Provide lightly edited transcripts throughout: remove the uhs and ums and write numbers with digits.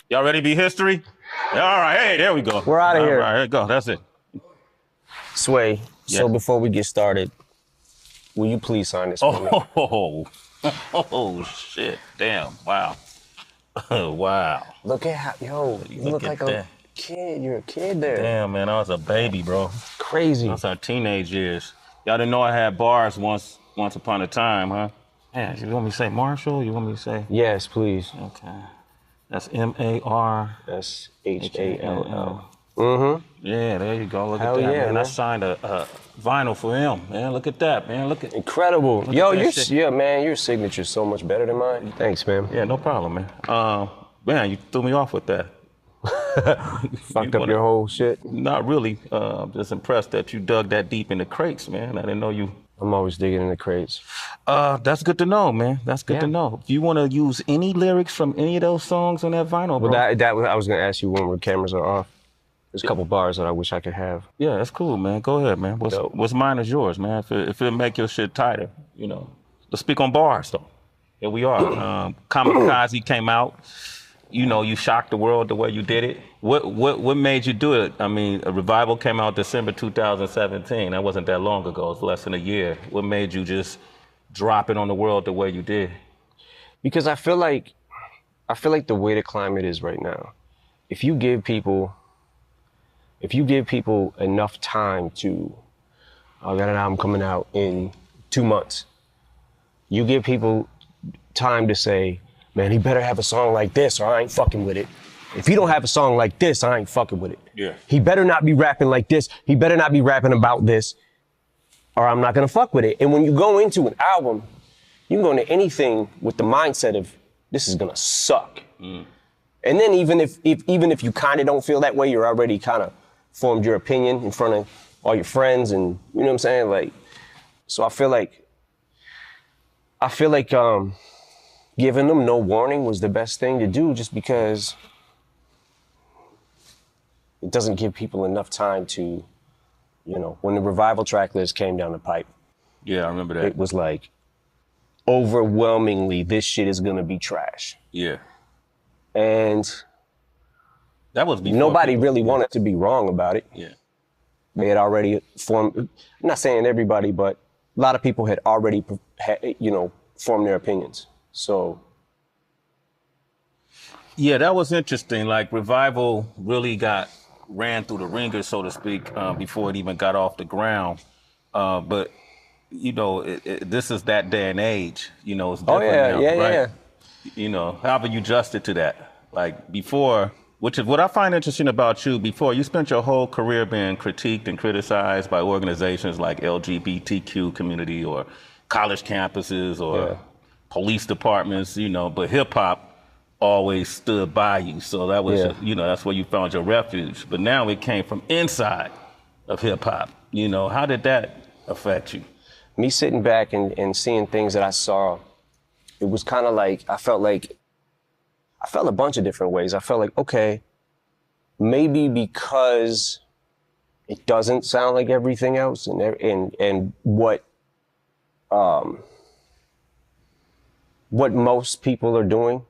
Y'all ready to be history? All right, hey, there we go. We're out of here. All right, there you go. That's it. Sway, so Yes. before we get started, will you please sign this for me? Oh, shit. Damn. Wow. Wow. Look at how, yo, you look at like that. a kid. You're a kid there. Damn, man, I was a baby, bro. Crazy. That's our teenage years. Y'all didn't know I had bars once upon a time, huh? Yeah, you want me to say Marshall? You want me to say? Yes, please. Okay. That's M-A-R. That's H-A-L-L. Yeah, there you go. Look Hell at that, yeah, man. I man. signed a vinyl for him, man. Look at that, man. Look at. Incredible. Look Yo, at that shit. your signature's so much better than mine. Thanks, man. Yeah, no problem, man. Man, you threw me off with that. Fucked up your whole shit. Not really. I'm just impressed that you dug that deep in the crates, man. I didn't know you. I'm always digging in the crates. That's good to know, man. That's good to know. If you want to use any lyrics from any of those songs on that vinyl, bro. Well, I was gonna ask you when the cameras are off. There's a couple bars that I wish I could have. Yeah, that's cool, man. Go ahead, man. What's mine is yours, man. If it make your shit tighter, you know. Let's speak on bars, though. Here we are. Kamikaze came out. You know, you shocked the world the way you did it. What made you do it? I mean, a Revival came out December 2017. That wasn't that long ago. It's less than a year. What made you just drop it on the world the way you did? Because I feel like the way the climate is right now, if you give people enough time to, I got an album coming out in 2 months. You give people time to say, man, he better have a song like this or I ain't fucking with it. If he don't have a song like this, I ain't fucking with it. Yeah. He better not be rapping like this. He better not be rapping about this or I'm not gonna fuck with it. And when you go into an album, you can go into anything with the mindset of this is gonna suck. And then even if you kind of don't feel that way, you're already kind of formed your opinion in front of all your friends and you know what I'm saying? Like, so I feel like giving them no warning was the best thing to do just because it doesn't give people enough time to, you know, when the Revival track list came down the pipe. Yeah, I remember that. It was like, overwhelmingly, this shit is gonna be trash. Yeah. And that was before nobody really wanted to be wrong about it. Yeah. They had already formed, I'm not saying everybody, but a lot of people had already, formed their opinions. So. Yeah, that was interesting. Like Revival really ran through the ringer, so to speak, before it even got off the ground. But, you know, this is that day and age. You know, it's different now, right? Yeah. You know, how have you adjusted to that? Like before, which is what I find interesting about you, before you spent your whole career being critiqued and criticized by organizations like LGBTQ community or college campuses or police departments, you know, but hip hop always stood by you. So that was, that's where you found your refuge. But now it came from inside of hip hop. You know, how did that affect you? Me sitting back and seeing things that I saw, it was kind of like, I felt a bunch of different ways. I felt like, okay, maybe because it doesn't sound like everything else and what most people are doing,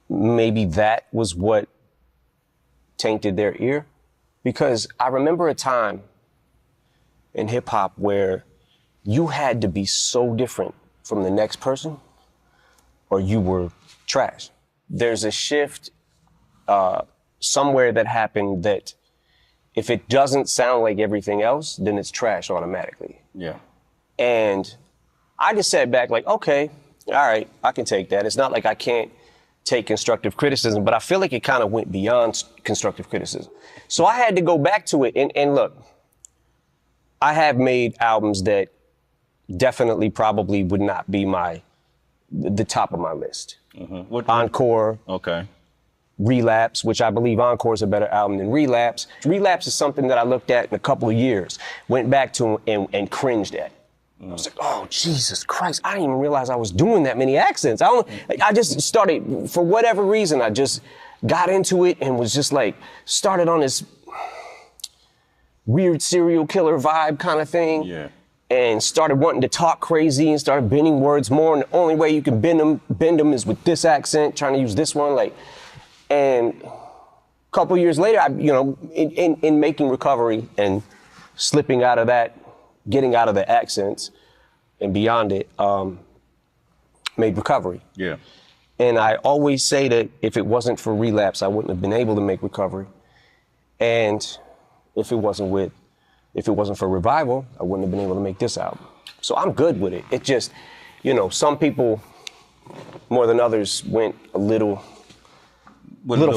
maybe that was what tainted their ear. Because I remember a time in hip hop where you had to be so different from the next person or you were trash. There's a shift somewhere that happened that if it doesn't sound like everything else, then it's trash automatically. Yeah. And I just sat back like, okay, all right, I can take that. It's not like I can't take constructive criticism, but I feel like it kind of went beyond constructive criticism. So I had to go back to it and look, I have made albums that definitely probably would not be the top of my list. Encore. Okay. Relapse, which I believe Encore is a better album than Relapse. Relapse is something that I looked at in a couple of years, went back to and cringed at. I was like, oh, Jesus Christ, I didn't even realize I was doing that many accents. I just started, for whatever reason, I just got into it and was just like, started on this weird serial killer vibe kind of thing. Yeah. And started wanting to talk crazy and started bending words more. And the only way you can bend them is with this accent, trying to use this one. Like, And a couple years later, in making recovery and slipping out of that, getting out of the accents and beyond it, made recovery. Yeah. And I always say that if it wasn't for relapse, I wouldn't have been able to make recovery. And if it wasn't for revival, I wouldn't have been able to make this album. So I'm good with it. It just, some people more than others went a little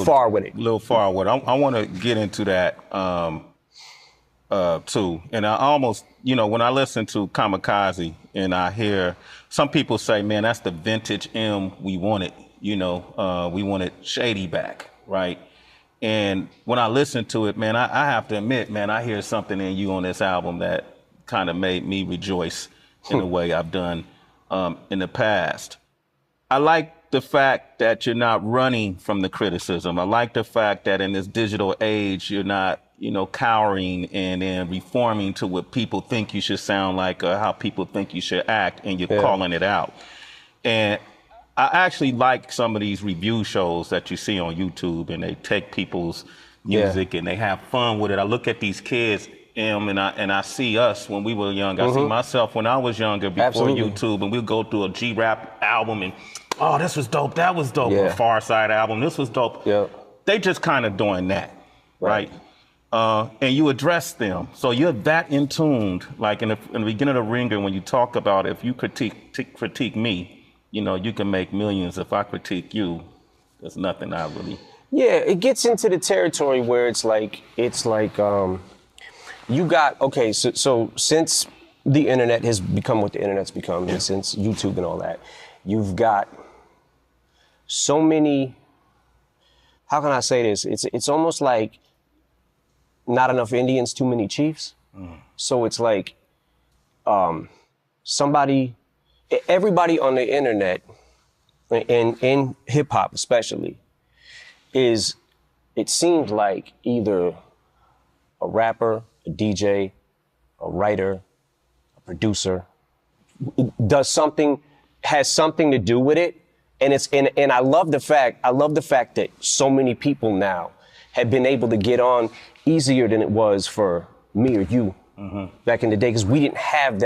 far with it. A little far with it. I want to get into that too. And I almost, when I listen to Kamikaze and I hear some people say, man, that's the vintage M we wanted. We wanted Shady back, right? And when I listen to it, man, I have to admit, man, I hear something in you on this album that kind of made me rejoice in a way I've done in the past. I like the fact that you're not running from the criticism. I like the fact that in this digital age, you're not, cowering and then reforming to what people think you should sound like or how people think you should act, and you're calling it out. And I actually like some of these review shows that you see on YouTube, and they take people's music and they have fun with it. I look at these kids, and I see us when we were young. I see myself when I was younger before YouTube, and we'll go through a G-Rap album and, oh, this was dope, that was dope. A Far Side album, this was dope. They just kind of doing that, right? And you address them. So you're that in tuned, like in the beginning of The Ringer, when you talk about if you critique me, you can make millions. If I critique you, there's nothing I really. Yeah, it gets into the territory where it's like you got, okay, so since the internet has become what the internet's become, and since YouTube and all that, you've got so many, how can I say this? It's almost like not enough Indians, too many chiefs. So it's like everybody on the internet, and in hip hop especially, it seems like either a rapper, a DJ, a writer, a producer, has something to do with it. And I love the fact that so many people now have been able to get on easier than it was for me or you back in the day, because we didn't have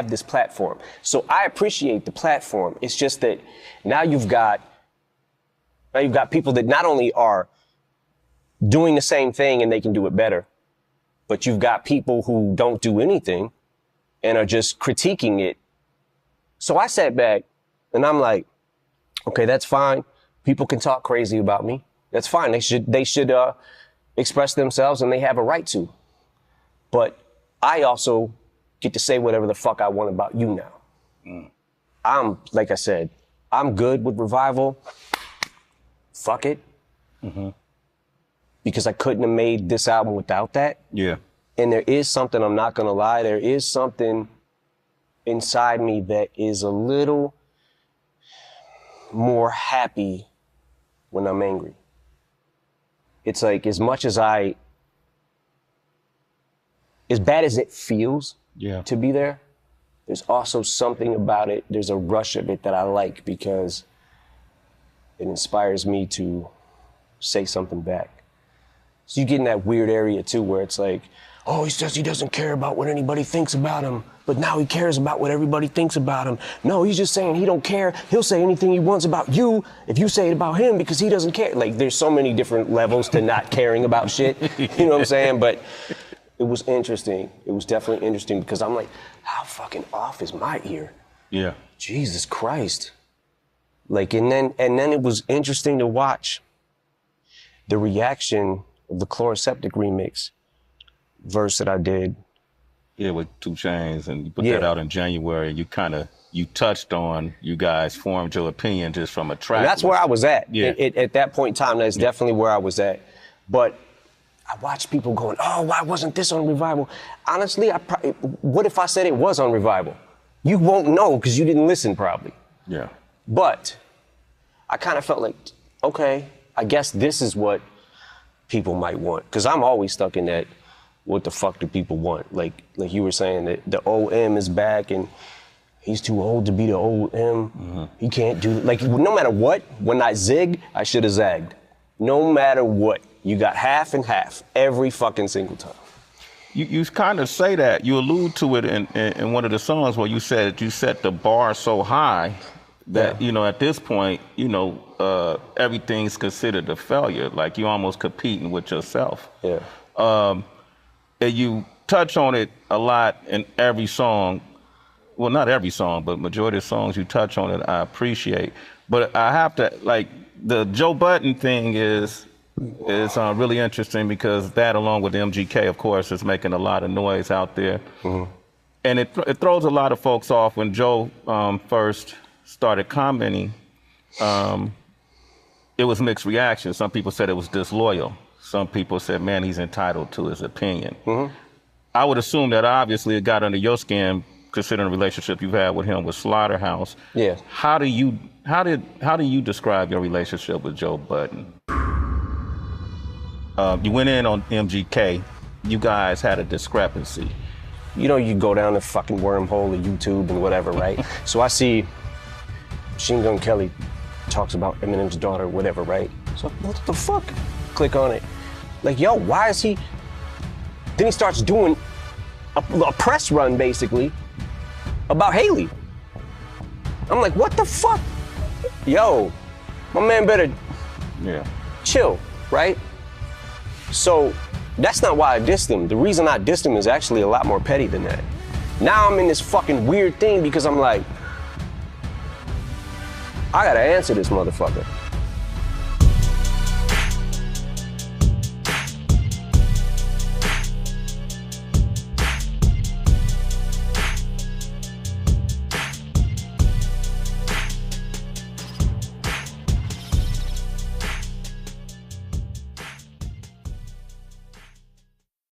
this platform. So I appreciate the platform. It's just that now you've got people that not only are doing the same thing and they can do it better, but you've got people who don't do anything and are just critiquing it. So I sat back and I'm like, okay, that's fine. People can talk crazy about me. That's fine. They should express themselves, and they have a right to. But I also get to say whatever the fuck I want about you now. Like I said, I'm good with revival. Fuck it. Because I couldn't have made this album without that. Yeah. And there is something, I'm not gonna lie, there is something inside me that is a little more happy when I'm angry. It's like, as bad as it feels to be there, there's also something about it, there's a rush of it that I like, because it inspires me to say something back. So you get in that weird area too, where it's like, oh, he says he doesn't care about what anybody thinks about him, but now he cares about what everybody thinks about him. No, he's just saying he don't care. He'll say anything he wants about you if you say it about him, because he doesn't care. Like, there's so many different levels to not caring about shit. You know what I'm saying? But it was interesting. It was definitely interesting, because I'm like, how fucking off is my ear? Yeah. Jesus Christ. Like, and then it was interesting to watch the reaction of the Chloroseptic remix verse that I did. Yeah, with 2 Chainz, and you put that out in January, and you touched on, you guys formed your opinion just from a track. And that's where I was at. Yeah. At that point in time, that's definitely where I was at. But I watched people going, oh, why wasn't this on Revival? Honestly, what if I said it was on Revival? You won't know, because you didn't listen probably. Yeah. But I kind of felt like, okay, I guess this is what people might want. Because I'm always stuck in that, what the fuck do people want? Like you were saying, that the old M is back and he's too old to be the old M. He can't do, like, no matter what, when I zigged, I should have zagged. No matter what, you got half and half every fucking single time. You kind of say that. You allude to it in one of the songs where you said you set the bar so high that, you know, at this point, you know, everything's considered a failure. Like you're almost competing with yourself. Yeah. And you touch on it a lot in every song. Well, not every song, but majority of songs you touch on it, I appreciate. But I have to, like, the Joe Budden thing is really interesting because that, along with MGK, of course, is making a lot of noise out there. Mm-hmm. And it throws a lot of folks off. When Joe first started commenting, it was mixed reactions. Some people said it was disloyal. Some people said, man, he's entitled to his opinion. Mm-hmm. I would assume that obviously it got under your skin, considering the relationship you've had with him with Slaughterhouse. Yeah. How do you describe your relationship with Joe Budden? You went in on MGK. You guys had a discrepancy. You know, you go down the fucking wormhole of YouTube and whatever, right? So I see Machine Gun Kelly talks about Eminem's daughter, whatever, right? So what the fuck? Click on it. Like, yo, why is he? Then he starts doing a press run, basically, about Haley. I'm like, what the fuck? Yo, my man better chill, right? So that's not why I dissed him. The reason I dissed him is actually a lot more petty than that. Now I'm in this fucking weird thing because I'm like, I gotta answer this motherfucker.